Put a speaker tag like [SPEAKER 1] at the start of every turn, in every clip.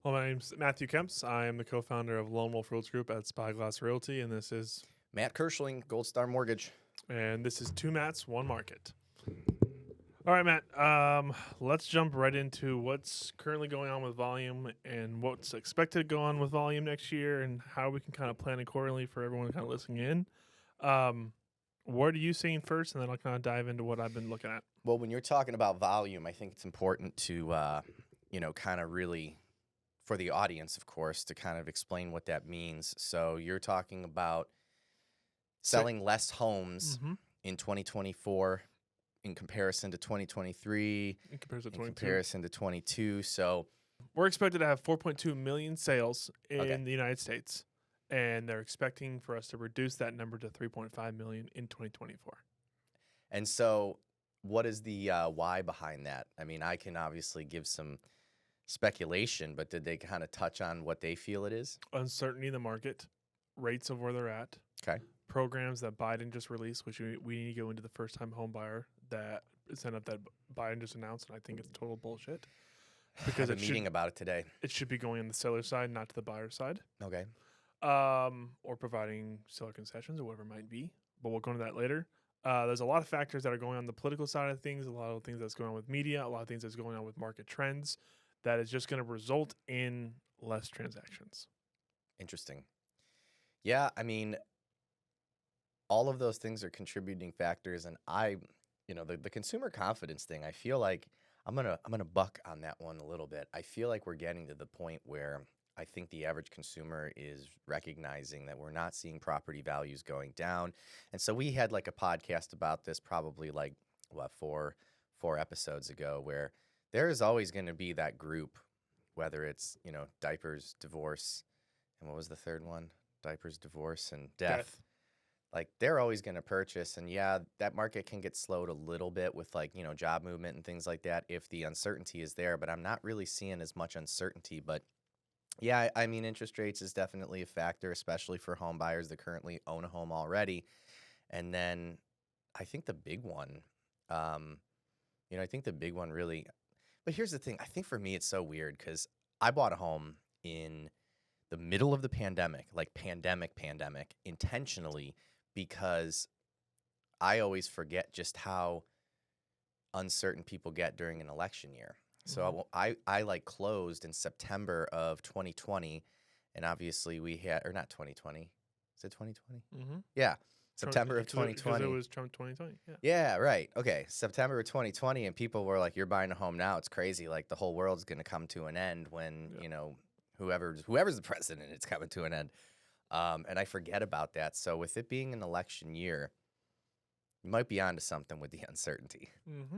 [SPEAKER 1] Well, my name's Matthew Kemps. I am the co-founder of Lone Wolf Realty Group at Spyglass Realty, and
[SPEAKER 2] Matt Kirschling, Gold Star Mortgage.
[SPEAKER 1] this is Two Mats, One Market. All right, Matt. Let's jump right into what's currently going on with volume and what's expected to go on with volume next year, and how we can kind of plan accordingly for everyone kind of listening in. What are you seeing first, and then I'll kind of dive into what I've been looking at.
[SPEAKER 2] Well, when you're talking about volume, I think it's important to, kind of really, for the audience, of course, to kind of explain what that means. So you're talking about selling less homes in 2024 in comparison to 2023,
[SPEAKER 1] In comparison to
[SPEAKER 2] in
[SPEAKER 1] 22.
[SPEAKER 2] comparison to 22. So
[SPEAKER 1] We're expected to have 4.2 million sales in
[SPEAKER 2] Okay.
[SPEAKER 1] the United States, and they're expecting for us to reduce that number to 3.5 million in 2024.
[SPEAKER 2] And so what is the why behind that? I mean, I can obviously give some speculation, but did they kind of touch on what they feel it is?
[SPEAKER 1] Uncertainty in the market, rates of where they're at,
[SPEAKER 2] Okay.
[SPEAKER 1] programs that Biden just released, which we need to go into the first-time home buyer that incentive that Biden just announced, and I think it's total bullshit.
[SPEAKER 2] Because a meeting about it today.
[SPEAKER 1] It should be going on the seller side, not to the buyer side.
[SPEAKER 2] Okay.
[SPEAKER 1] Or providing seller concessions or whatever it might be. But we'll go into that later. There's a lot of factors that are going on the political side of things, a lot of things that's going on with media, a lot of things that's going on with market trends that is just going to result in less transactions.
[SPEAKER 2] Interesting. Yeah, I mean, all of those things are contributing factors, and the consumer confidence thing, I feel like I'm gonna buck on that one a little bit. I feel like we're getting to the point where I think the average consumer is recognizing that we're not seeing property values going down. And so we had like a podcast about this probably like four episodes ago, where there is always going to be that group, whether it's, diapers, divorce, and what was the third one? Diapers, divorce, and death. Like, they're always going to purchase. And yeah, that market can get slowed a little bit with job movement and things like that if the uncertainty is there. But I'm not really seeing as much uncertainty. But yeah, I mean, interest rates is definitely a factor, especially for home buyers that currently own a home already. And then I think the big one, really, but here's the thing. I think for me, it's so weird because I bought a home in the middle of the pandemic, like pandemic, intentionally, because I always forget just how uncertain people get during an election year. So I like closed in September of 2020, and obviously we had, or not 2020, is it 2020? Yeah, September of 2020.
[SPEAKER 1] Because it was Trump 2020.
[SPEAKER 2] Yeah, right. Okay, September of 2020, and people were like, "You're buying a home now? It's crazy. Like, the whole world's going to come to an end when whoever's the president, it's coming to an end." And I forget about that. So with it being an election year, you might be onto something with the uncertainty,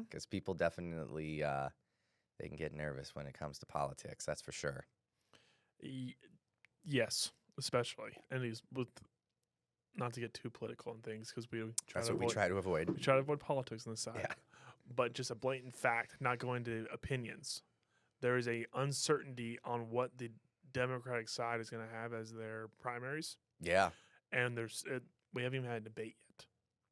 [SPEAKER 2] because people definitely they can get nervous when it comes to politics. That's for sure.
[SPEAKER 1] Yes, especially, and these with not to get too political on things because we try to avoid. We try to avoid politics on the side, but just a blatant fact, not going to opinions. There is a uncertainty on what the Democratic side is going to have as their primaries.
[SPEAKER 2] Yeah,
[SPEAKER 1] and we haven't even had a debate yet.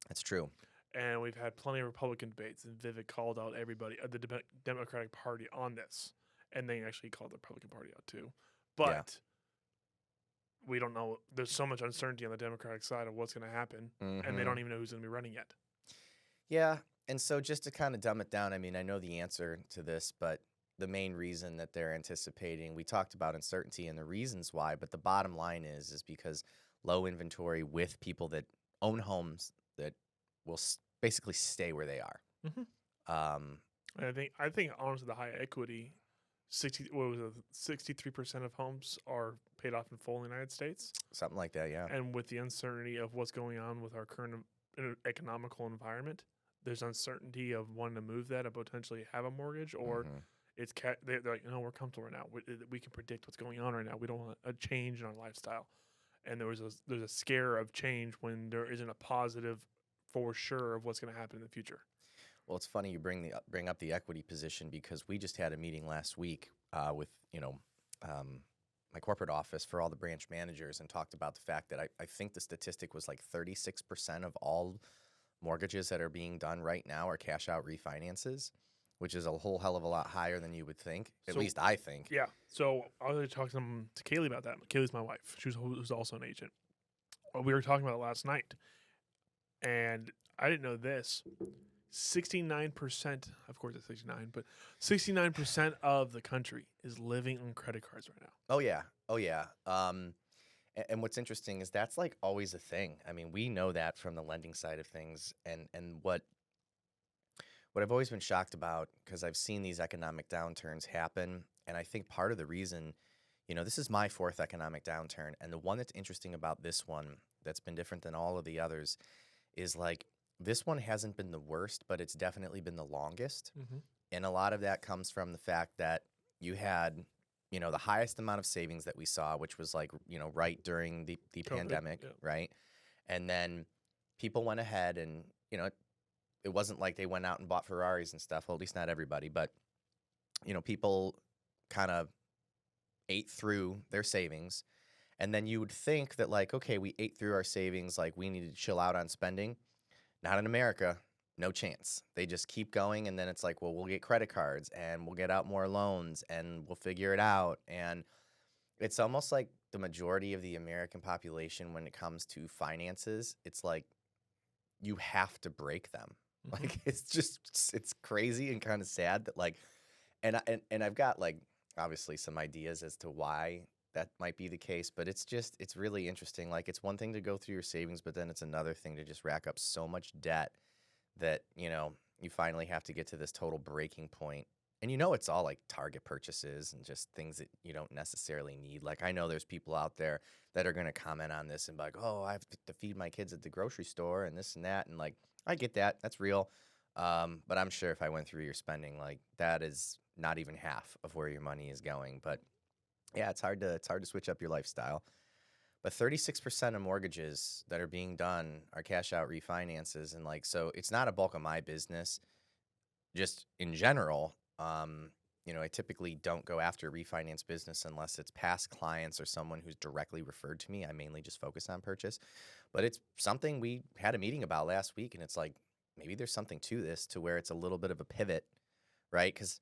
[SPEAKER 2] That's true.
[SPEAKER 1] And we've had plenty of Republican debates, and Vivek called out everybody, the Democratic Party on this, and they actually called the Republican Party out too. But we don't know. There's so much uncertainty on the Democratic side of what's going to happen, and they don't even know who's going to be running yet.
[SPEAKER 2] Yeah, and so just to kind of dumb it down, I mean, I know the answer to this, but the main reason that they're anticipating, we talked about uncertainty and the reasons why, but the bottom line is because low inventory with people that own homes that will basically stay where they are.
[SPEAKER 1] I think honestly, the high equity, 63% of homes are paid off in full in the United States.
[SPEAKER 2] Something like that, yeah.
[SPEAKER 1] And with the uncertainty of what's going on with our current economical environment, there's uncertainty of wanting to move that and potentially have a mortgage, or they're like, no, we're comfortable right now. We can predict what's going on right now. We don't want a change in our lifestyle. And there's a scare of change when there isn't a positive for sure of what's going to happen in the future.
[SPEAKER 2] Well, it's funny you bring up the equity position, because we just had a meeting last week with my corporate office for all the branch managers, and talked about the fact that I think the statistic was like 36% of all mortgages that are being done right now are cash out refinances. which is a whole hell of a lot higher than you would think. At
[SPEAKER 1] So
[SPEAKER 2] least I think.
[SPEAKER 1] yeah. So I was talking to Kaylee about that. Kaylee's my wife. Who's also an agent. Well, we were talking about it last night, and I didn't know this. 69%, of course it's 69, but 69% of the country is living on credit cards right now.
[SPEAKER 2] Oh yeah. Oh yeah. And what's interesting is that's like always a thing. I mean, we know that from the lending side of things, and what I've always been shocked about, because I've seen these economic downturns happen, and I think part of the reason, this is my fourth economic downturn, and the one that's interesting about this one that's been different than all of the others is like this one hasn't been the worst, but it's definitely been the longest.
[SPEAKER 1] Mm-hmm.
[SPEAKER 2] And a lot of that comes from the fact that you had, the highest amount of savings that we saw, which was like, right during the
[SPEAKER 1] COVID,
[SPEAKER 2] pandemic,
[SPEAKER 1] yeah.
[SPEAKER 2] right? And then people went ahead and, it wasn't like they went out and bought Ferraris and stuff. Well, at least not everybody, but, people kind of ate through their savings. And then you would think that like, okay, we ate through our savings, like we need to chill out on spending. Not in America. No chance. They just keep going, and then it's like, well, we'll get credit cards and we'll get out more loans and we'll figure it out. And it's almost like the majority of the American population, when it comes to finances, it's like you have to break them.
[SPEAKER 1] Mm-hmm.
[SPEAKER 2] Like it's crazy and kind of sad that like, and I've got like obviously some ideas as to why that might be the case, but it's really interesting. Like it's one thing to go through your savings, but then it's another thing to just rack up so much debt that, you finally have to get to this total breaking point. And it's all like Target purchases and just things that you don't necessarily need. Like I know there's people out there that are going to comment on this and be like, oh, I have to feed my kids at the grocery store and this and that. And like, I get that. That's real. But I'm sure if I went through your spending, like that is not even half of where your money is going. But yeah, it's hard to switch up your lifestyle. But 36% of mortgages that are being done are cash out refinances. And like, so it's not a bulk of my business. Just in general, I typically don't go after refinance business unless it's past clients or someone who's directly referred to me. I mainly just focus on purchase. But it's something we had a meeting about last week, and it's like, maybe there's something to this, to where it's a little bit of a pivot, right? Because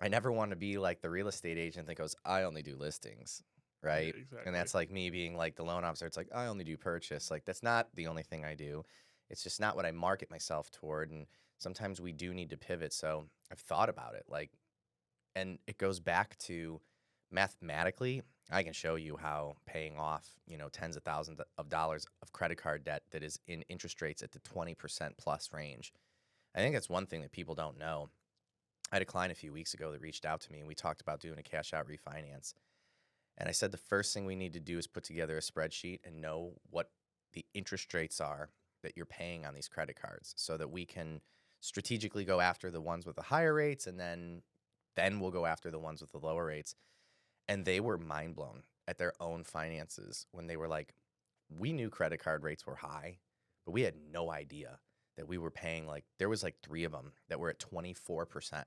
[SPEAKER 2] I never want to be like the real estate agent that goes, I only do listings, right?
[SPEAKER 1] Yeah, exactly.
[SPEAKER 2] And that's like me being like the loan officer. It's like, I only do purchase. Like, that's not the only thing I do. It's just not what I market myself toward. And sometimes we do need to pivot. So I've thought about it. Like, and it goes back to mathematically, I can show you how paying off, tens of thousands of dollars of credit card debt that is in interest rates at the 20% plus range. I think that's one thing that people don't know. I had a client a few weeks ago that reached out to me, and we talked about doing a cash out refinance. And I said the first thing we need to do is put together a spreadsheet and know what the interest rates are that you're paying on these credit cards, so that we can strategically go after the ones with the higher rates, and then we'll go after the ones with the lower rates. And they were mind blown at their own finances when they were like, we knew credit card rates were high, but we had no idea that we were paying like, there was like 3 of them that were at 24%.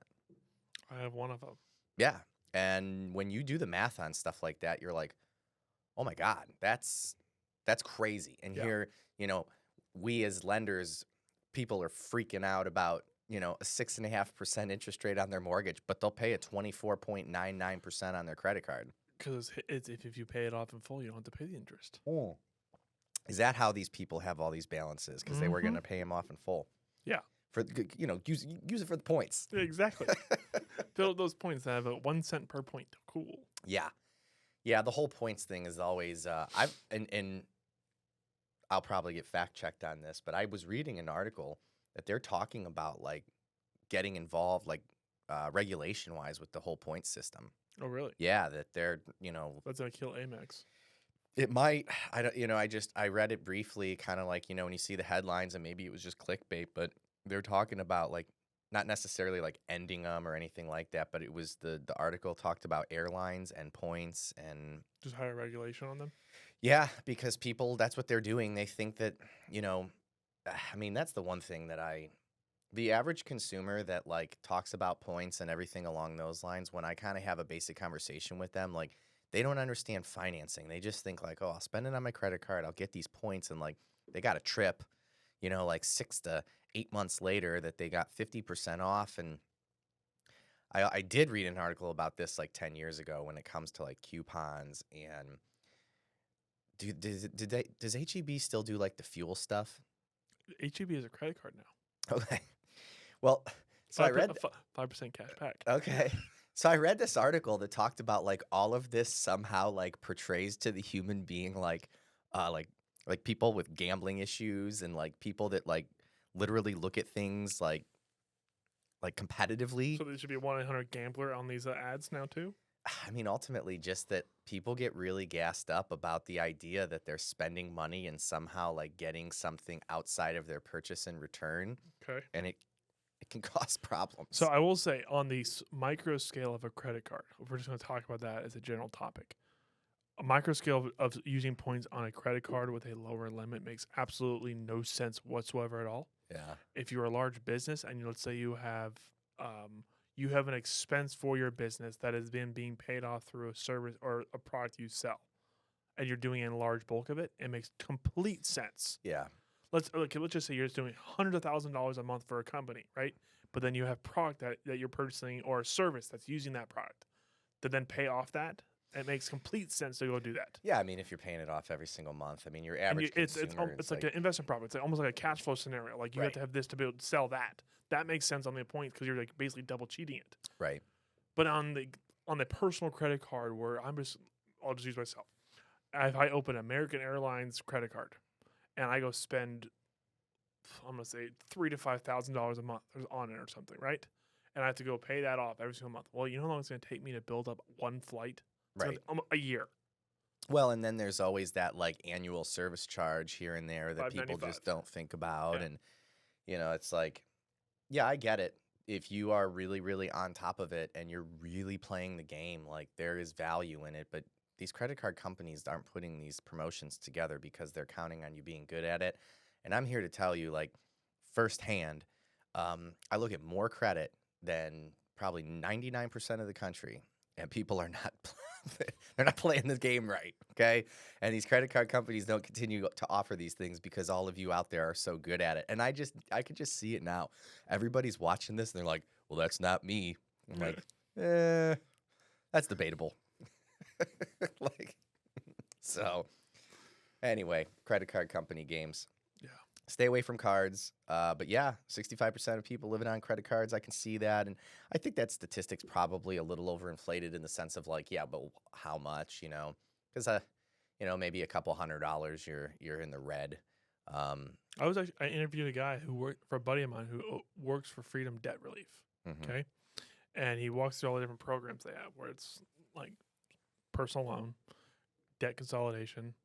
[SPEAKER 1] I have one of them.
[SPEAKER 2] Yeah. And when you do the math on stuff like that, you're like, oh my God, that's crazy. And
[SPEAKER 1] Yeah.
[SPEAKER 2] here, we as lenders, people are freaking out about, a 6.5% interest rate on their mortgage, but they'll pay a 24.99% on their credit card.
[SPEAKER 1] Because if you pay it off in full, you don't have to pay the interest.
[SPEAKER 2] Is that how these people have all these balances? Because they were going to pay them off in full.
[SPEAKER 1] Yeah.
[SPEAKER 2] For use it for the points.
[SPEAKER 1] Exactly. Those points that have a 1 cent per point. Cool.
[SPEAKER 2] Yeah. Yeah, the whole points thing is always and I'll probably get fact checked on this, but I was reading an article that they're talking about like getting involved like regulation wise with the whole point system.
[SPEAKER 1] Oh, really?
[SPEAKER 2] Yeah, that they're,
[SPEAKER 1] That's gonna kill Amex.
[SPEAKER 2] it might, I don't, I read it briefly, kind of like, when you see the headlines, and maybe it was just clickbait, but they're talking about like, not necessarily like ending them or anything like that, but it was the article talked about airlines and points and
[SPEAKER 1] Just higher regulation on them.
[SPEAKER 2] yeah, because people, that's what they're doing. They think that, I mean, that's the one thing that the average consumer that like talks about points and everything along those lines, when I kind of have a basic conversation with them, like they don't understand financing. They just think like, oh, I'll spend it on my credit card, I'll get these points, and like they got a trip, like 6 to 8 months later that they got 50% off, and I did read an article about this like 10 years ago when it comes to like coupons and does HEB still do like the fuel stuff?
[SPEAKER 1] HEB is a credit card now.
[SPEAKER 2] Okay. Well, so I read
[SPEAKER 1] 5% cash back.
[SPEAKER 2] okay. So I read this article that talked about like all of this somehow like portrays to the human being uh like like people with gambling issues and like people that like literally look at things like competitively.
[SPEAKER 1] So there should be a 1-800-GAMBLER on these ads now too?
[SPEAKER 2] I mean, ultimately, just that people get really gassed up about the idea that they're spending money and somehow like getting something outside of their purchase in return,
[SPEAKER 1] Okay.
[SPEAKER 2] and it can cause problems.
[SPEAKER 1] So I will say on the micro scale of a credit card, we're just going to talk about that as a general topic. A micro scale of using points on a credit card with a lower limit makes absolutely no sense whatsoever at all.
[SPEAKER 2] Yeah.
[SPEAKER 1] If you're a large business and let's say you have an expense for your business that has been being paid off through a service or a product you sell, and you're doing a large bulk of it, it makes complete sense.
[SPEAKER 2] Yeah.
[SPEAKER 1] Let's just say you're just doing hundreds of $1,000s a month for a company, right? But then you have product that you're purchasing or a service that's using that product to then pay off that. It makes complete sense to go do that.
[SPEAKER 2] Yeah, I mean, if you're paying it off every single month, I mean, your
[SPEAKER 1] And
[SPEAKER 2] average consumer,
[SPEAKER 1] it's like an investment property. It's almost like a cash flow scenario. Like you have
[SPEAKER 2] Right.
[SPEAKER 1] to have this to be able to sell that. That makes sense on the point because you're like basically double cheating it.
[SPEAKER 2] right.
[SPEAKER 1] But on the personal credit card, where I'll just use myself. If I open American Airlines credit card and I go spend, I'm gonna say $3,000 to $5,000 a month on it or something, right? And I have to go pay that off every single month. Well, you know how long it's gonna take me to build up one flight? It's
[SPEAKER 2] Right.
[SPEAKER 1] a year.
[SPEAKER 2] Well, and then there's always that like annual service charge here and there that people just
[SPEAKER 1] $5.95.
[SPEAKER 2] don't think about.
[SPEAKER 1] Yeah.
[SPEAKER 2] And, it's like, yeah, I get it. If you are really, really on top of it and you're really playing the game, like there is value in it. But these credit card companies aren't putting these promotions together because they're counting on you being good at it. And I'm here to tell you, like, firsthand, I look at more credit than probably 99% of the country, and people are not. They're not playing the game right, okay? And these credit card companies don't continue to offer these things because all of you out there are so good at it. And I could just see it now. Everybody's watching this and they're like, "Well, that's not me." I'm like, that's debatable. Like, so anyway, credit card company games.
[SPEAKER 1] Yeah.
[SPEAKER 2] Stay away from cards. But yeah, 65% of people living on credit cards. I can see that. And I think that statistic's probably a little overinflated in the sense of like, yeah, but how much, because, maybe a couple $100, you're in the red.
[SPEAKER 1] I interviewed a guy who worked for a buddy of mine who works for Freedom Debt Relief.
[SPEAKER 2] Mhm.
[SPEAKER 1] Okay. And he walks through all the different programs they have where it's like personal loan, debt consolidation,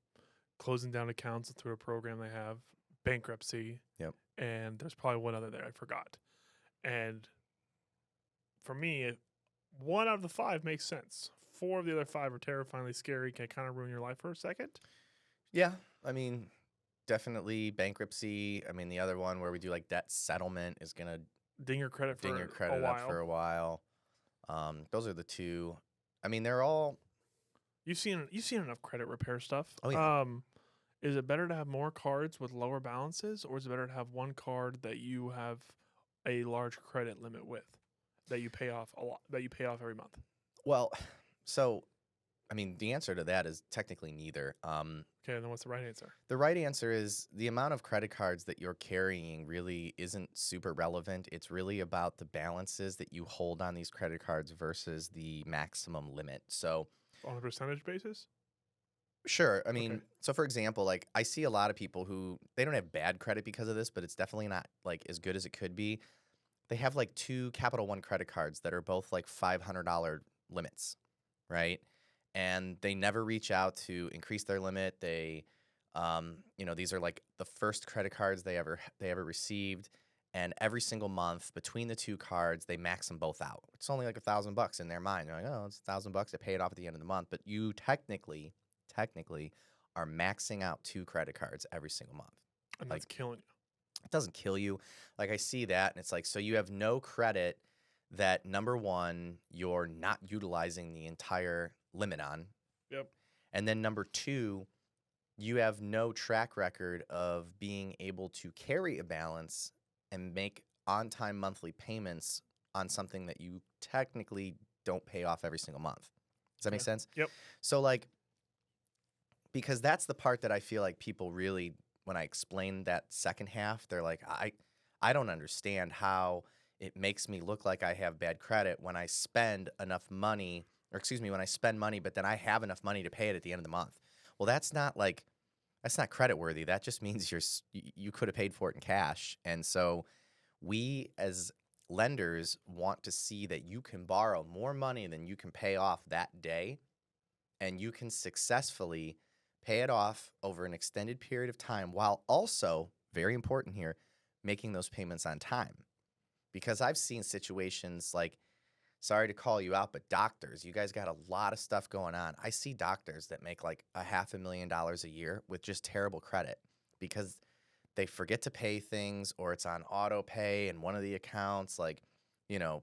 [SPEAKER 1] closing down accounts through a program they have, bankruptcy.
[SPEAKER 2] Yep.
[SPEAKER 1] And there's probably one other there I forgot. And for me, 1 out of the 5 makes sense. 4 of the other 5 are terrifyingly scary, can kind of ruin your life for a second.
[SPEAKER 2] Yeah, I mean, definitely bankruptcy. I mean, the other one where we do like debt settlement is gonna
[SPEAKER 1] Ding your credit
[SPEAKER 2] ding
[SPEAKER 1] for
[SPEAKER 2] your
[SPEAKER 1] a
[SPEAKER 2] credit
[SPEAKER 1] while.
[SPEAKER 2] up for a while. Those are the two. I mean, they're all.
[SPEAKER 1] You've seen enough credit repair stuff.
[SPEAKER 2] Oh, yeah.
[SPEAKER 1] Is it better to have more cards with lower balances, or is it better to have one card that you have a large credit limit with, that you pay off every month?
[SPEAKER 2] Well, so I mean, the answer to that is technically neither.
[SPEAKER 1] Okay, then what's the right answer?
[SPEAKER 2] The right answer is the amount of credit cards that you're carrying really isn't super relevant. It's really about the balances that you hold on these credit cards versus the maximum limit. So,
[SPEAKER 1] On a percentage basis?
[SPEAKER 2] sure. I mean,
[SPEAKER 1] Okay.
[SPEAKER 2] so for example, like I see a lot of people who they don't have bad credit because of this, but it's definitely not like as good as it could be. They have like 2 Capital One credit cards that are both like $500 limits, right? And they never reach out to increase their limit. They, these are like the first credit cards they ever received, and every single month between the 2 cards, they max them both out. It's only like $1,000 in their mind. They're like, oh, it's $1,000. They pay it off at the end of the month, but you technically are maxing out 2 credit cards every single month.
[SPEAKER 1] And
[SPEAKER 2] Like,
[SPEAKER 1] that's killing you.
[SPEAKER 2] it doesn't kill you. Like I see that, and it's like, so you have no credit that number one, you're not utilizing the entire limit on.
[SPEAKER 1] Yep.
[SPEAKER 2] And then number 2, you have no track record of being able to carry a balance and make on-time monthly payments on something that you technically don't pay off every single month. Does that make
[SPEAKER 1] Okay.
[SPEAKER 2] sense?
[SPEAKER 1] Yep.
[SPEAKER 2] So like, because that's the part that I feel like people really, when I explain that second half, they're like, I don't understand how it makes me look like I have bad credit when I spend enough money, or excuse me, when I spend money, but then I have enough money to pay it at the end of the month. Well, that's not credit worthy. That just means you could have paid for it in cash. And so we as lenders want to see that you can borrow more money than you can pay off that day, and you can successfully pay it off over an extended period of time while also, very important here, making those payments on time. Because I've seen situations like, sorry to call you out, but doctors, you guys got a lot of stuff going on. I see doctors that make like $500,000 a year with just terrible credit because they forget to pay things, or it's on auto pay and one of the accounts, like, you know,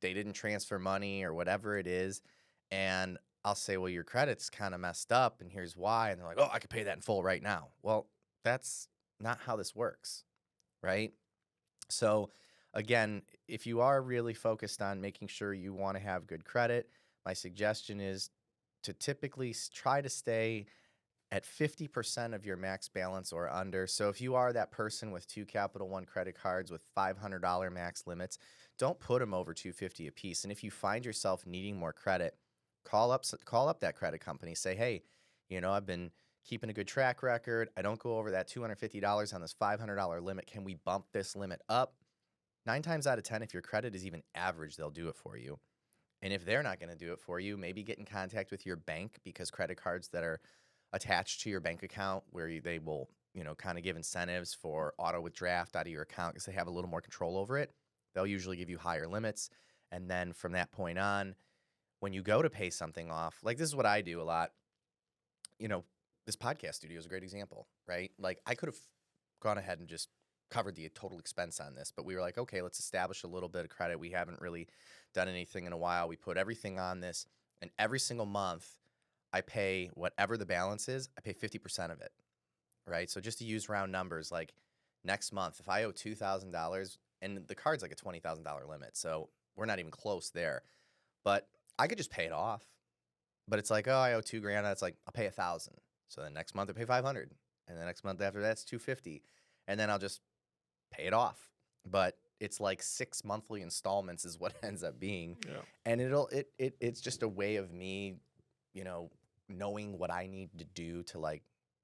[SPEAKER 2] they didn't transfer money or whatever it is. And I'll say, well, your credit's kind of messed up and here's why. And they're like, oh, I could pay that in full right now. Well, that's not how this works, right? So again, if you are really focused on making sure you want to have good credit, my suggestion is to typically try to stay at 50% of your max balance or under. So if you are that person with 2 Capital One credit cards with $500 max limits, don't put them over $250 a piece. And if you find yourself needing more credit, call up that credit company. Say, hey, I've been keeping a good track record. I don't go over that $250 on this $500 limit. Can we bump this limit up? 9 times out of 10, if your credit is even average, they'll do it for you. And if they're not going to do it for you, maybe get in contact with your bank, because credit cards that are attached to your bank account where they will, kind of give incentives for auto withdraft out of your account because they have a little more control over it. They'll usually give you higher limits. And then from that point on, when you go to pay something off, like this is what I do a lot. This podcast studio is a great example, right? Like I could have gone ahead and just covered the total expense on this, but we were like, okay, let's establish a little bit of credit. We haven't really done anything in a while. We put everything on this, and every single month I pay whatever the balance is, I pay 50% of it, right? So just to use round numbers, like next month, if I owe $2,000, and the card's like a $20,000 limit, so we're not even close there, but I could just pay it off. But it's like, oh, I owe $2,000. It's like, I'll pay $1,000. So the next month I pay $500, and the next month after that's $250, and then I'll just pay it off. But it's like 6 monthly installments is what it ends up being.
[SPEAKER 1] Yeah.
[SPEAKER 2] And it's just a way of me, knowing what I need to do to like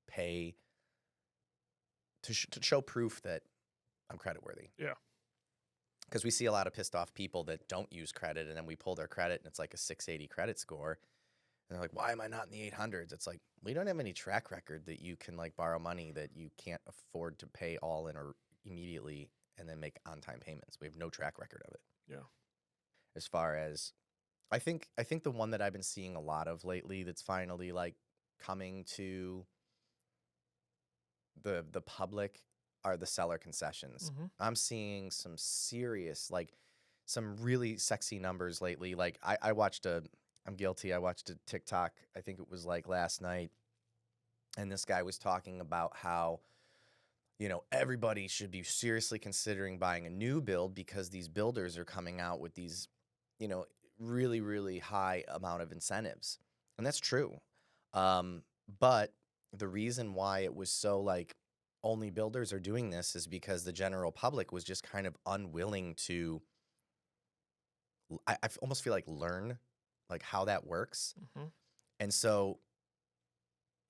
[SPEAKER 2] pay to show proof that I'm creditworthy.
[SPEAKER 1] Yeah.
[SPEAKER 2] Because we see a lot of pissed off people that don't use credit, and then we pull their credit and it's like a 680 credit score. And they're like, why am I not in the 800s? It's like, we don't have any track record that you can like borrow money that you can't afford to pay all in or immediately and then make on-time payments. We have no track record of it.
[SPEAKER 1] Yeah.
[SPEAKER 2] As far as, I think the one that I've been seeing a lot of lately that's finally like coming to the public are the seller concessions.
[SPEAKER 1] Mm-hmm.
[SPEAKER 2] I'm seeing some serious, like some really sexy numbers lately. Like I watched I'm guilty. I watched a TikTok, I think it was like last night, and this guy was talking about how, everybody should be seriously considering buying a new build because these builders are coming out with these, really, really high amount of incentives. And that's true. But the reason why it was so like only builders are doing this is because the general public was just kind of unwilling to, I almost feel like learn like how that works.
[SPEAKER 1] Mm-hmm.
[SPEAKER 2] And so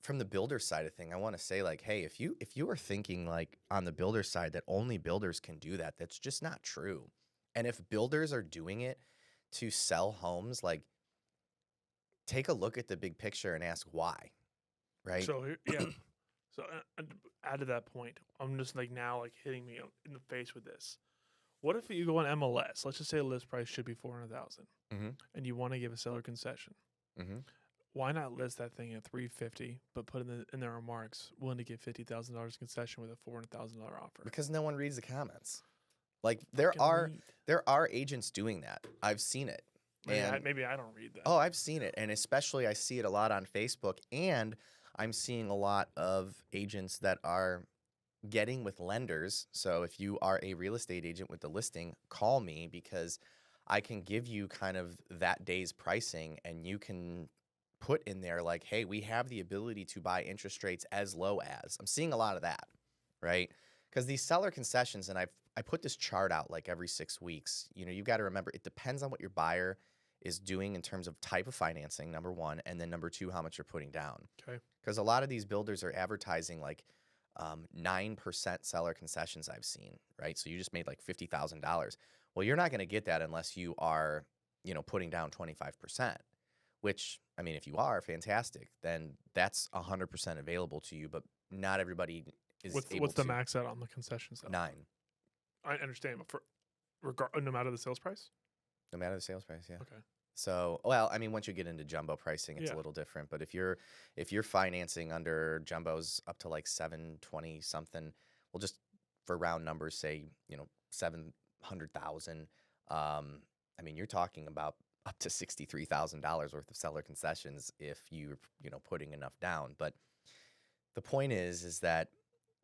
[SPEAKER 2] from the builder side of thing, I want to say like, hey, if you are thinking like on the builder side that only builders can do that, that's just not true. And if builders are doing it to sell homes, like take a look at the big picture and ask why, right?
[SPEAKER 1] So yeah. So add to that point, I'm just like now like hitting me in the face with this. What if you go on MLS? Let's just say the list price should be $400,000, and you want to give a seller concession. Why not list that thing at $350, but put in the remarks willing to give $50,000 concession with a $400,000 offer?
[SPEAKER 2] Because no one reads the comments. Like there are agents doing that. I've seen it.
[SPEAKER 1] Maybe I don't read that.
[SPEAKER 2] Oh, I've seen it, and especially I see it a lot on Facebook, and I'm seeing a lot of agents that are getting with lenders. So if you are a real estate agent with the listing, call me because I can give you kind of that day's pricing, and you can put in there like, hey, we have the ability to buy interest rates as low as. I'm seeing a lot of that, right? Because these seller concessions, and I put this chart out like every 6 weeks. You know, you got to remember it depends on what your buyer is doing in terms of type of financing, number one, and then number two, how much you're putting down.
[SPEAKER 1] Okay.
[SPEAKER 2] Because a lot of these builders are advertising like 9% seller concessions I've seen, right? So you just made like $50,000. Well, you're not going to get that unless you are, you know, putting down 25%, which, I mean, if you are, fantastic, then that's 100% available to you, but not everybody is able
[SPEAKER 1] What's the
[SPEAKER 2] to.
[SPEAKER 1] max out on the concessions?
[SPEAKER 2] 9,
[SPEAKER 1] I understand, but for no matter the sales price?
[SPEAKER 2] no matter the sales price, yeah.
[SPEAKER 1] Okay.
[SPEAKER 2] So, well, I mean, once you get into jumbo pricing, it's a
[SPEAKER 1] Yeah.
[SPEAKER 2] little different. But if you're financing under jumbos up to like 720 something, we'll just for round numbers say, you know, 700,000. I mean, you're talking about up to $63,000 worth of seller concessions if you're, you know, putting enough down. But the point is that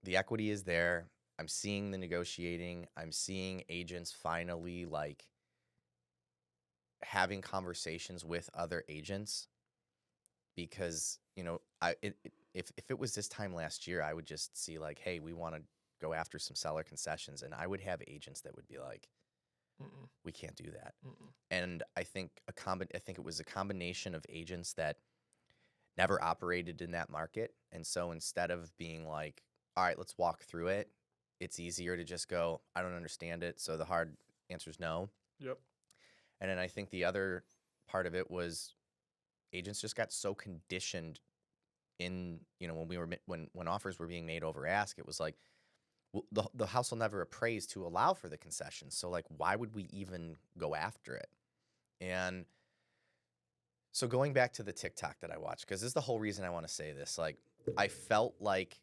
[SPEAKER 2] the equity is there. I'm seeing the negotiating. I'm seeing agents finally like having conversations with other agents, because, you know, if it was this time last year, I would just see like, hey, we want to go after some seller concessions, and I would have agents that would be like,
[SPEAKER 1] Mm-mm.
[SPEAKER 2] we can't do that.
[SPEAKER 1] Mm-mm.
[SPEAKER 2] And I think it was a combination of agents that never operated in that market, and so instead of being like, all right, let's walk through it, it's easier to just go, I don't understand it, so the hard answer is no.
[SPEAKER 1] Yep.
[SPEAKER 2] And then I think the other part of it was agents just got so conditioned in, you know, when offers were being made over ask, it was like, well, the house will never appraise to allow for the concessions. So like, why would we even go after it? And so going back to the TikTok that I watched, because this is the whole reason I want to say this, like, I felt like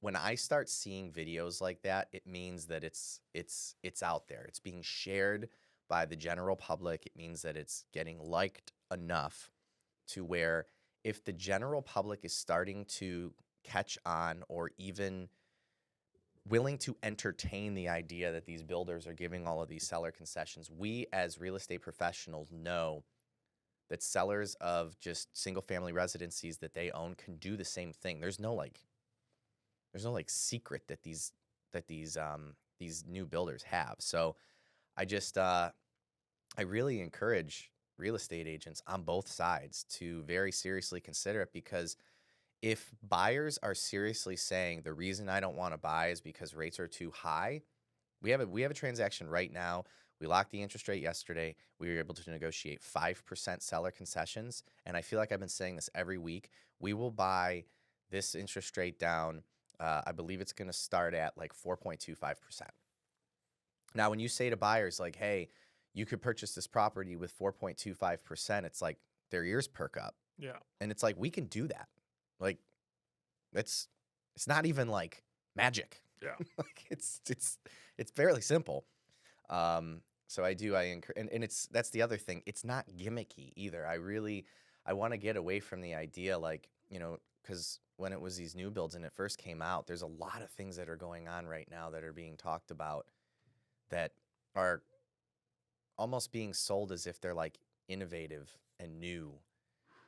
[SPEAKER 2] when I start seeing videos like that, it means that it's out there. It's being shared by the general public. It means that it's getting liked enough to where if the general public is starting to catch on or even willing to entertain the idea that these builders are giving all of these seller concessions, we as real estate professionals know that sellers of just single family residencies that they own can do the same thing. There's no secret that these new builders have. So I just I really encourage real estate agents on both sides to very seriously consider it, because if buyers are seriously saying the reason I don't want to buy is because rates are too high, we have a transaction right now. We locked the interest rate yesterday. We were able to negotiate 5% seller concessions, and I feel like I've been saying this every week. We will buy this interest rate down. I believe it's going to start at like 4.25%. Now, when you say to buyers like, hey, you could purchase this property with 4.25%, it's like their ears perk up.
[SPEAKER 1] Yeah.
[SPEAKER 2] And it's like, we can do that. Like, it's not even like magic.
[SPEAKER 1] Yeah.
[SPEAKER 2] Like it's fairly simple. So I encourage, and that's the other thing. It's not gimmicky either. I want to get away from the idea, like, you know, because when it was these new builds and it first came out, there's a lot of things that are going on right now that are being talked about that are almost being sold as if they're like innovative and new,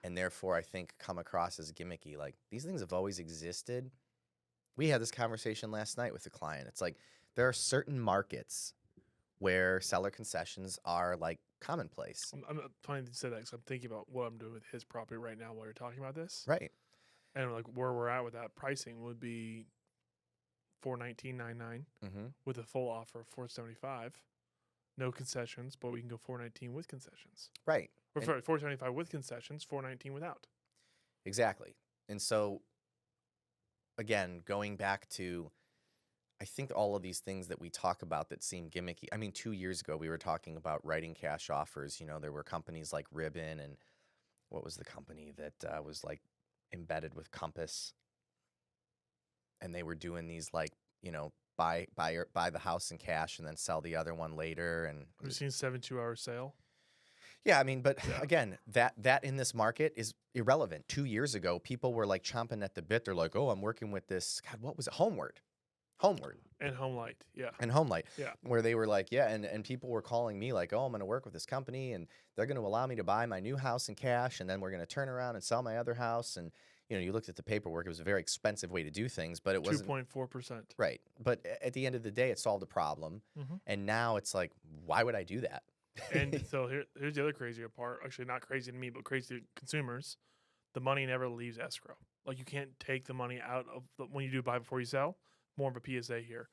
[SPEAKER 2] and therefore I think come across as gimmicky. Like, these things have always existed. We had this conversation last night with a client. It's like there are certain markets where seller concessions are like commonplace.
[SPEAKER 1] I'm not trying to say that because I'm thinking about what I'm doing with his property right now while you're talking about this.
[SPEAKER 2] Right.
[SPEAKER 1] And like where we're at with that pricing would be $419.99
[SPEAKER 2] Mm-hmm.
[SPEAKER 1] with a full offer of $475. No concessions, but we can go $419 with concessions.
[SPEAKER 2] Right.
[SPEAKER 1] Or sorry, $475 with concessions, $419 without.
[SPEAKER 2] Exactly. And so, again, going back to, I think all of these things that we talk about that seem gimmicky. I mean, 2 years ago, we were talking about writing cash offers. You know, there were companies like Ribbon, and what was the company that was like embedded with Compass? And they were doing these like, you know, buy the house in cash and then sell the other one later. And
[SPEAKER 1] Have you seen 72-hour sale?
[SPEAKER 2] yeah, I mean, but
[SPEAKER 1] Yeah.
[SPEAKER 2] again, that in this market is irrelevant. 2 years ago, people were like chomping at the bit. They're like, oh, I'm working with this. God, what was it? Homeward. Homeward
[SPEAKER 1] And Home Light. Yeah.
[SPEAKER 2] and Home Light,
[SPEAKER 1] Yeah.
[SPEAKER 2] where they were like, yeah, and people were calling me like, oh, I'm going to work with this company, and they're going to allow me to buy my new house in cash, and then we're going to turn around and sell my other house. And you looked at the paperwork; it was a very expensive way to do things, but it wasn't
[SPEAKER 1] 2.4%.
[SPEAKER 2] right. But at the end of the day, it solved a problem, and now it's like, why would I do that?
[SPEAKER 1] And so here's the other crazier part. Actually, not crazy to me, but crazy to consumers. The money never leaves escrow. Like, you can't take the money out of when you do buy before you sell. More of a PSA here.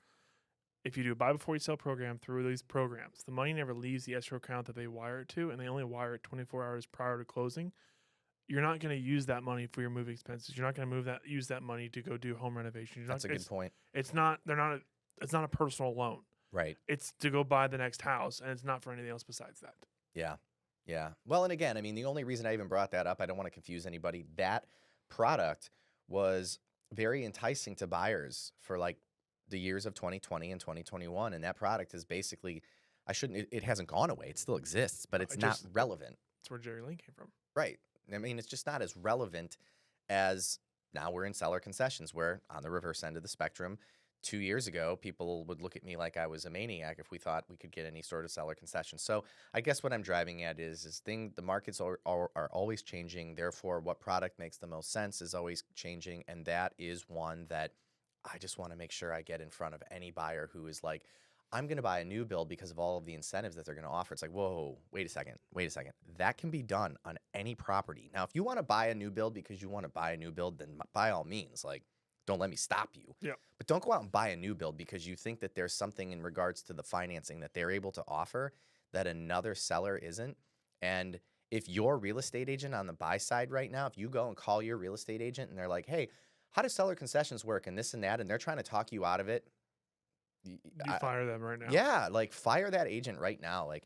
[SPEAKER 1] If you do a buy before you sell program through these programs, the money never leaves the escrow account that they wire it to, and they only wire it 24 hours prior to closing. You're not going to use that money for your moving expenses. You're not going to use that money to go do home renovation.
[SPEAKER 2] That's a good point.
[SPEAKER 1] It's not. It's not a personal loan.
[SPEAKER 2] Right.
[SPEAKER 1] It's to go buy the next house, and it's not for anything else besides that.
[SPEAKER 2] Yeah. Yeah. Well, and again, I mean, the only reason I even brought that up, I don't want to confuse anybody. That product was very enticing to buyers for like the years of 2020 and 2021. And that product is basically, it hasn't gone away. It still exists, but it's not relevant.
[SPEAKER 1] That's where Jerry Lane came from.
[SPEAKER 2] Right. I mean, it's just not as relevant as now we're in seller concessions, where on the reverse end of the spectrum, 2 years ago, people would look at me like I was a maniac if we thought we could get any sort of seller concession. So I guess what I'm driving at is the markets are always changing. Therefore, what product makes the most sense is always changing. And that is one that I just want to make sure I get in front of any buyer who is like, I'm going to buy a new build because of all of the incentives that they're going to offer. It's like, whoa, wait a second. That can be done on any property. Now, if you want to buy a new build because you want to buy a new build, then by all means, like, don't let me stop you.
[SPEAKER 1] Yeah.
[SPEAKER 2] But don't go out and buy a new build because you think that there's something in regards to the financing that they're able to offer that another seller isn't. And if your real estate agent on the buy side right now, if you go and call your real estate agent and they're like, hey, how do seller concessions work and this and that, and they're trying to talk you out of it,
[SPEAKER 1] you fire them right now.
[SPEAKER 2] Yeah, like fire that agent right now. Like,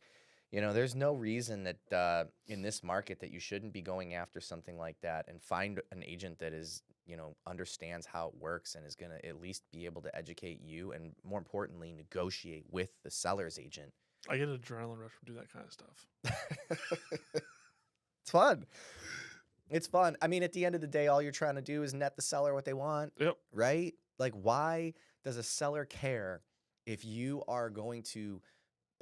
[SPEAKER 2] there's no reason that in this market that you shouldn't be going after something like that, and find an agent that is, understands how it works and is going to at least be able to educate you and, more importantly, negotiate with the seller's agent.
[SPEAKER 1] I get an adrenaline rush from doing that kind of stuff.
[SPEAKER 2] It's fun. It's fun. I mean, at the end of the day, all you're trying to do is net the seller what they want.
[SPEAKER 1] Yep.
[SPEAKER 2] Right? Like, why does a seller care if you are going to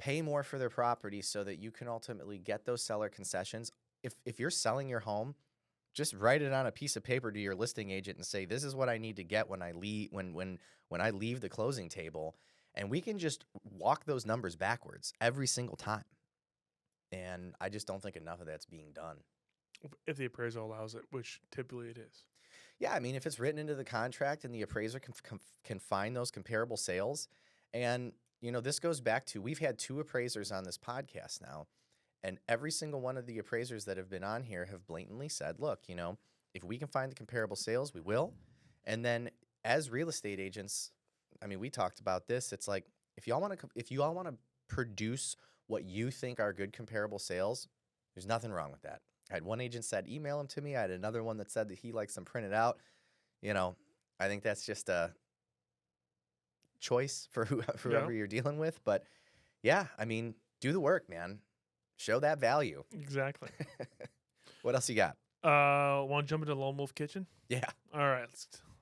[SPEAKER 2] pay more for their property so that you can ultimately get those seller concessions? If you're selling your home, just write it on a piece of paper to your listing agent and say, this is what I need to get when I leave when I leave the closing table, and we can just walk those numbers backwards every single time. And I just don't think enough of that's being done.
[SPEAKER 1] If the appraisal allows it, which typically it is.
[SPEAKER 2] Yeah, I mean, if it's written into the contract and the appraiser can find those comparable sales, and this goes back to, we've had 2 appraisers on this podcast now, and every single one of the appraisers that have been on here have blatantly said, look, if we can find the comparable sales, we will. And then as real estate agents, I mean, we talked about this. It's like, if y'all want to produce what you think are good comparable sales, there's nothing wrong with that. I had one agent said, email them to me. I had another one that said that he likes them printed out. I think that's just a choice for whoever you're dealing with. But yeah, I mean, do the work, man. Show that value.
[SPEAKER 1] Exactly.
[SPEAKER 2] What else you got?
[SPEAKER 1] Want to jump into Lone Wolf Kitchen?
[SPEAKER 2] Yeah.
[SPEAKER 1] All right.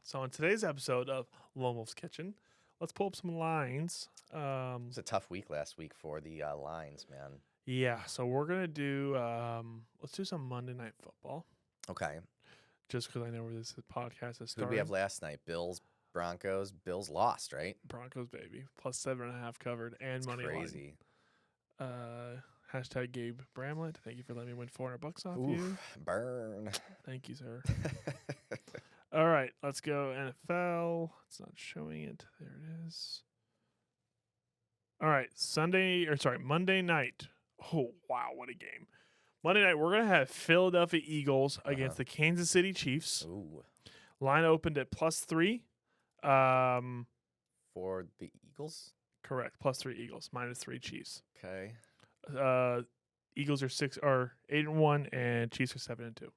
[SPEAKER 1] So on today's episode of Lone Wolf's Kitchen, let's pull up some lines.
[SPEAKER 2] It was a tough week last week for the lines, man.
[SPEAKER 1] Yeah. So we're going to do, let's do some Monday Night Football.
[SPEAKER 2] Okay.
[SPEAKER 1] Just because I know where this podcast is starting.
[SPEAKER 2] Who did we have last night? Bills, Broncos. Bills lost, right?
[SPEAKER 1] Broncos, baby. Plus 7.5 covered and
[SPEAKER 2] That's
[SPEAKER 1] money
[SPEAKER 2] crazy.
[SPEAKER 1] line. Hashtag Gabe Bramlett. Thank you for letting me win $400 off
[SPEAKER 2] Oof,
[SPEAKER 1] you.
[SPEAKER 2] Burn.
[SPEAKER 1] Thank you, sir. All right, let's go NFL. It's not showing it. There it is. All right, Monday night. Oh, wow, what a game. Monday night, we're going to have Philadelphia Eagles against the Kansas City Chiefs.
[SPEAKER 2] Ooh.
[SPEAKER 1] Line opened at +3.
[SPEAKER 2] For the Eagles?
[SPEAKER 1] Correct, +3 Eagles, -3 Chiefs.
[SPEAKER 2] Okay.
[SPEAKER 1] Eagles are 8-1, and Chiefs are 7-2.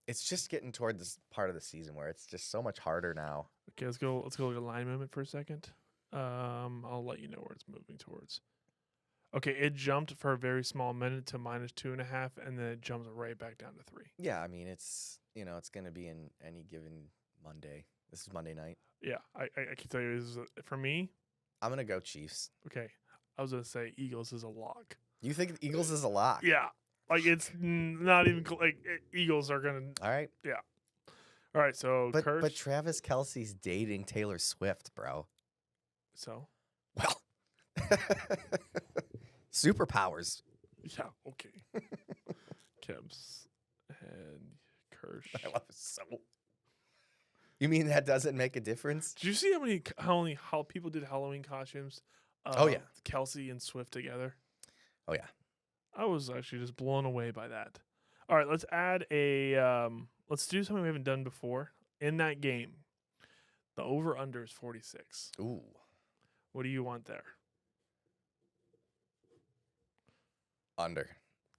[SPEAKER 2] It's just getting toward this part of the season where it's just so much harder now.
[SPEAKER 1] Okay, let's go look at line movement for a second. I'll let you know where it's moving towards. Okay, it jumped for a very small minute to -2.5, and then it jumps right back down to 3.
[SPEAKER 2] Yeah, I mean, it's going to be in any given Monday. This is Monday night.
[SPEAKER 1] Yeah, I can tell you this is for me.
[SPEAKER 2] I'm gonna go Chiefs.
[SPEAKER 1] Okay, I was gonna say Eagles is a lock.
[SPEAKER 2] You think the Eagles is a lock?
[SPEAKER 1] Yeah, like it's not even Eagles are gonna.
[SPEAKER 2] All right.
[SPEAKER 1] Yeah. All right, so
[SPEAKER 2] But Travis Kelce's dating Taylor Swift, bro.
[SPEAKER 1] So
[SPEAKER 2] Well, superpowers.
[SPEAKER 1] yeah, okay. Kebs and Kirsch.
[SPEAKER 2] I love it so. You mean that doesn't make a difference?
[SPEAKER 1] Did you see how people did Halloween costumes?
[SPEAKER 2] Oh, yeah.
[SPEAKER 1] Kelsey and Swift together.
[SPEAKER 2] Oh yeah.
[SPEAKER 1] I was actually just blown away by that. All right, let's add let's do something we haven't done before in that game. The over under is 46.
[SPEAKER 2] Ooh.
[SPEAKER 1] What do you want there?
[SPEAKER 2] Under.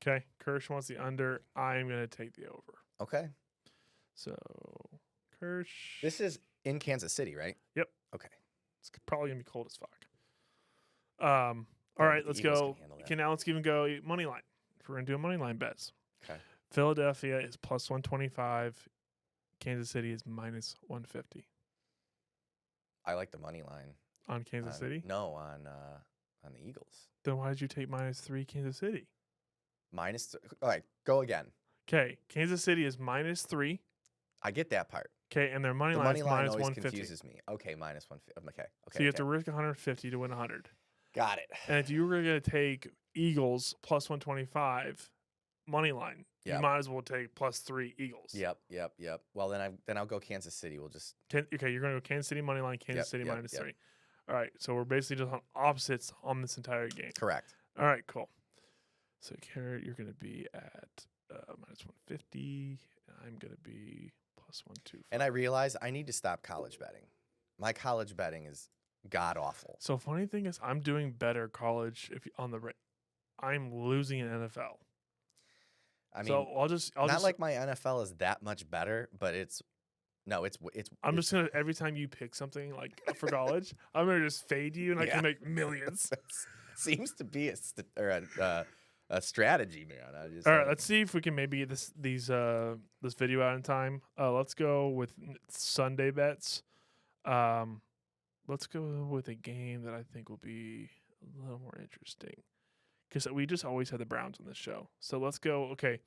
[SPEAKER 1] Okay, Kirsch wants the under. I'm gonna take the over.
[SPEAKER 2] Okay.
[SPEAKER 1] So Kirsch.
[SPEAKER 2] This is in Kansas City, right?
[SPEAKER 1] Yep.
[SPEAKER 2] Okay.
[SPEAKER 1] It's probably gonna be cold as fuck. All right,
[SPEAKER 2] the
[SPEAKER 1] let's
[SPEAKER 2] Eagles
[SPEAKER 1] go.
[SPEAKER 2] can handle that.
[SPEAKER 1] Okay, now let's even go money line. If we're gonna do a money line bets.
[SPEAKER 2] Okay.
[SPEAKER 1] Philadelphia is plus 125. Kansas City is minus 150
[SPEAKER 2] I like the money line.
[SPEAKER 1] on Kansas City.
[SPEAKER 2] No, on the Eagles.
[SPEAKER 1] Then why did you take minus 3 Kansas City?
[SPEAKER 2] All right, go again.
[SPEAKER 1] Okay, Kansas City is minus 3.
[SPEAKER 2] I get that part.
[SPEAKER 1] Okay, and their money
[SPEAKER 2] The
[SPEAKER 1] line
[SPEAKER 2] money
[SPEAKER 1] is
[SPEAKER 2] line
[SPEAKER 1] minus
[SPEAKER 2] always
[SPEAKER 1] 150.
[SPEAKER 2] confuses me. Okay, minus 150. Okay.
[SPEAKER 1] So you have to risk 150 to win 100.
[SPEAKER 2] Got it.
[SPEAKER 1] And if you were going to take Eagles plus 125 money line, you
[SPEAKER 2] Yep.
[SPEAKER 1] might as well take plus 3 Eagles.
[SPEAKER 2] Yep. Well, then I'll go Kansas City. We'll just
[SPEAKER 1] Okay, you're going to go Kansas City money line, Kansas City minus 3. All right, so we're basically just on opposites on this entire game.
[SPEAKER 2] correct.
[SPEAKER 1] All right, cool. So Carrot, you're going to be at minus 150, and I'm going to be plus 125.
[SPEAKER 2] And I realize I need to stop college betting. My college betting is god awful.
[SPEAKER 1] So funny thing is, I'm doing better college I'm losing in NFL.
[SPEAKER 2] I mean,
[SPEAKER 1] so I'll just
[SPEAKER 2] like my NFL is that much better, but it's.
[SPEAKER 1] I'm just gonna every time you pick something like for college, I'm gonna just fade you, and I can make millions.
[SPEAKER 2] Seems to be a strategy, man.
[SPEAKER 1] All right, let's see if we can maybe get this video out in time. Let's go with Sunday bets. Let's go with a game that I think will be a little more interesting because we just always had the Browns on this show. So let's go. Okay,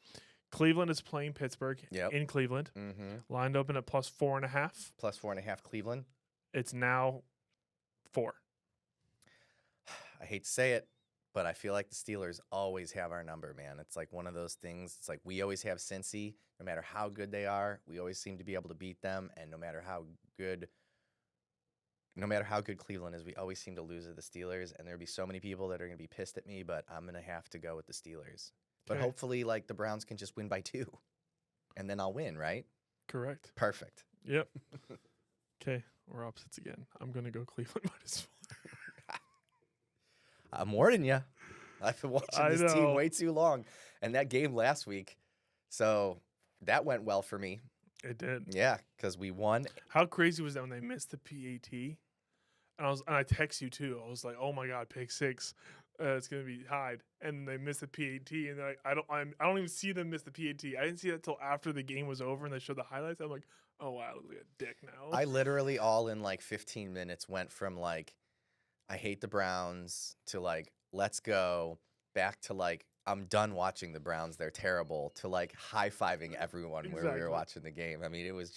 [SPEAKER 1] Cleveland is playing Pittsburgh in Cleveland.
[SPEAKER 2] Mm-hmm.
[SPEAKER 1] Lined open at plus 4.5.
[SPEAKER 2] Plus 4.5 Cleveland.
[SPEAKER 1] It's now 4.
[SPEAKER 2] I hate to say it, but I feel like the Steelers always have our number, man. It's like one of those things. It's like we always have Cincy. No matter how good they are, we always seem to be able to beat them. And no matter how good Cleveland is, we always seem to lose to the Steelers. And there'll be so many people that are going to be pissed at me, but I'm going to have to go with the Steelers. But hopefully, like, the Browns can just win by 2. And then I'll win, right?
[SPEAKER 1] Correct.
[SPEAKER 2] Perfect.
[SPEAKER 1] Yep. Okay, we're opposites again. I'm going to go Cleveland minus 4.
[SPEAKER 2] I'm warning you. I've been watching this team way too long. And that game last week, so that went well for me.
[SPEAKER 1] It did.
[SPEAKER 2] Yeah, because we won.
[SPEAKER 1] How crazy was that when they missed the PAT? And I text you too. I was like, "Oh my god, pick 6. It's gonna be tied." And they missed the PAT, and they're like, I don't even see them miss the PAT. I didn't see that till after the game was over, and they showed the highlights. I'm like, "Oh wow, I look like a dick now."
[SPEAKER 2] I literally all in like 15 minutes went from like, I hate the Browns to like, let's go, back to like, I'm done watching the Browns. They're terrible, to like high-fiving everyone where we were watching the game. I mean, it was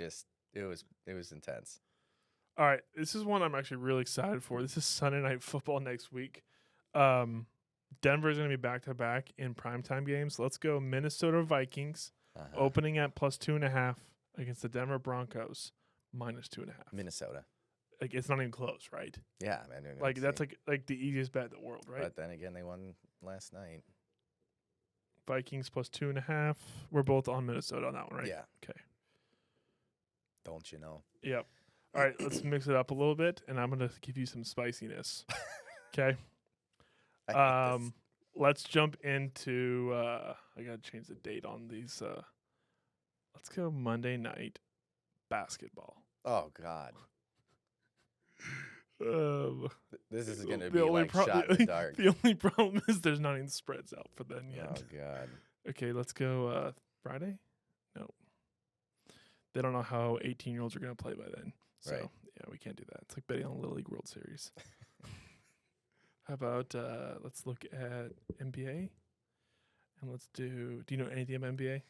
[SPEAKER 2] intense.
[SPEAKER 1] All right, this is one I'm actually really excited for. This is Sunday Night Football next week. Denver is going to be back-to-back in primetime games. Let's go Minnesota Vikings, opening at plus 2.5 against the Denver Broncos, minus 2.5.
[SPEAKER 2] Minnesota.
[SPEAKER 1] Like, it's not even close, right?
[SPEAKER 2] Yeah, man.
[SPEAKER 1] Like, that's like the easiest bet in the world, right?
[SPEAKER 2] But then again, they won last night.
[SPEAKER 1] Vikings plus 2.5. We're both on Minnesota on that one, right?
[SPEAKER 2] Yeah.
[SPEAKER 1] Okay.
[SPEAKER 2] Don't you know?
[SPEAKER 1] Yep. All right, let's mix it up a little bit, and I'm going to give you some spiciness. Okay? Let's jump into I got to change the date on these. Let's go Monday night basketball.
[SPEAKER 2] Oh, God. This is going to be like shot in the dark.
[SPEAKER 1] The only problem is there's not even spreads out for then yet.
[SPEAKER 2] Oh, God.
[SPEAKER 1] Okay, let's go Friday? No. They don't know how 18-year-olds are going to play by then. So,
[SPEAKER 2] right.
[SPEAKER 1] Yeah, we can't do that. It's like betting on the Little League World Series. How about let's look at NBA, and let's do you know anything about NBA?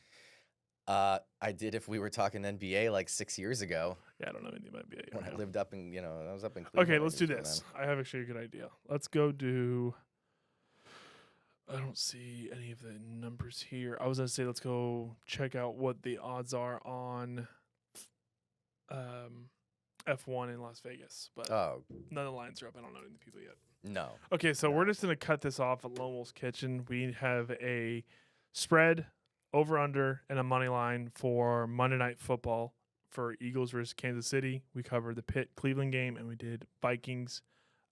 [SPEAKER 2] I did if we were talking NBA like 6 years ago
[SPEAKER 1] Yeah, I don't know anything about NBA.
[SPEAKER 2] when
[SPEAKER 1] right
[SPEAKER 2] I
[SPEAKER 1] now.
[SPEAKER 2] lived up in, I was up in Cleveland.
[SPEAKER 1] Okay,
[SPEAKER 2] I
[SPEAKER 1] let's
[SPEAKER 2] knew
[SPEAKER 1] do
[SPEAKER 2] what's
[SPEAKER 1] this.
[SPEAKER 2] going
[SPEAKER 1] I have actually a good idea. Let's go do. I don't see any of the numbers here. I was gonna say let's go check out what the odds are on F1 in Las Vegas, but
[SPEAKER 2] on. Oh,
[SPEAKER 1] none of the lines are up. I don't know any of the people yet.
[SPEAKER 2] no.
[SPEAKER 1] Okay, so
[SPEAKER 2] No.
[SPEAKER 1] we're just gonna cut this off at Lone Wolf's Kitchen. We have a spread, over under, and a money line for Monday Night Football for Eagles versus Kansas City. We covered the Pitt Cleveland game, and we did Vikings,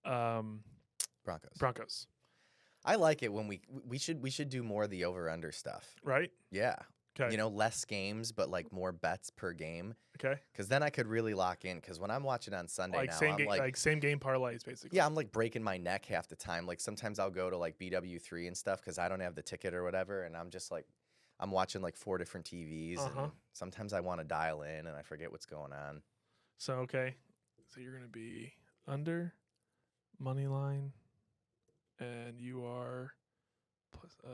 [SPEAKER 1] Broncos.
[SPEAKER 2] I like it when we should do more of the over under stuff.
[SPEAKER 1] Right?
[SPEAKER 2] Yeah.
[SPEAKER 1] Okay.
[SPEAKER 2] Less games, but like more bets per game.
[SPEAKER 1] Okay.
[SPEAKER 2] Because then I could really lock in. Because when I'm watching on Sunday
[SPEAKER 1] Like
[SPEAKER 2] now,
[SPEAKER 1] same
[SPEAKER 2] I'm
[SPEAKER 1] game, like same game parlays, basically.
[SPEAKER 2] yeah, I'm like breaking my neck half the time. Like sometimes I'll go to like BW3 and stuff because I don't have the ticket or whatever, and I'm just like, I'm watching like 4 different TVs, and sometimes I want to dial in and I forget what's going on.
[SPEAKER 1] So okay, so you're gonna be under money line, and you are plus. I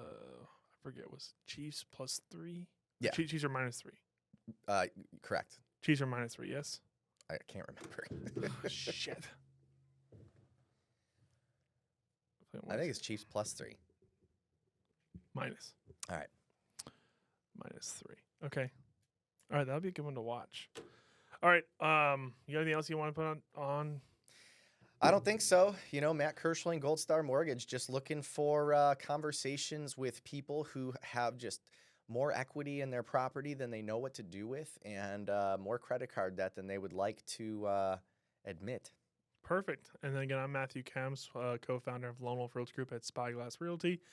[SPEAKER 1] forget, was Chiefs +3?
[SPEAKER 2] Yeah.
[SPEAKER 1] Chiefs are -3.
[SPEAKER 2] Correct.
[SPEAKER 1] Chiefs are -3. Yes.
[SPEAKER 2] I can't remember.
[SPEAKER 1] Shit.
[SPEAKER 2] I think it's Chiefs +3.
[SPEAKER 1] Minus.
[SPEAKER 2] All right.
[SPEAKER 1] -3. Okay. All right, that'll be a good one to watch. All right. You got anything else you want to put on?
[SPEAKER 2] I don't think so. Matt Kirschling, Gold Star Mortgage, just looking for conversations with people who have just more equity in their property than they know what to do with, and more credit card debt than they would like to admit.
[SPEAKER 1] Perfect. And then again, I'm Matthew Kemps, co-founder of Lone Wolf Realty Group at Spyglass Realty.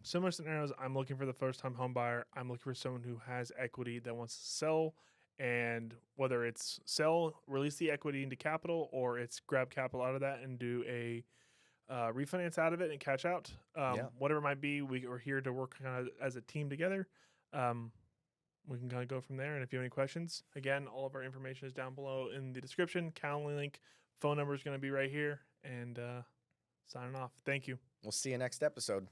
[SPEAKER 1] Similar scenarios. I'm looking for the first-time home buyer. I'm looking for someone who has equity that wants to sell, and whether it's sell, release the equity into capital, or it's grab capital out of that and do a refinance out of it and cash out. Whatever it might be, we're here to work kind of as a team together. We can kind of go from there. And if you have any questions, again, all of our information is down below in the description. Calendar link, phone number is going to be right here. And signing off. Thank you.
[SPEAKER 2] We'll see you next episode.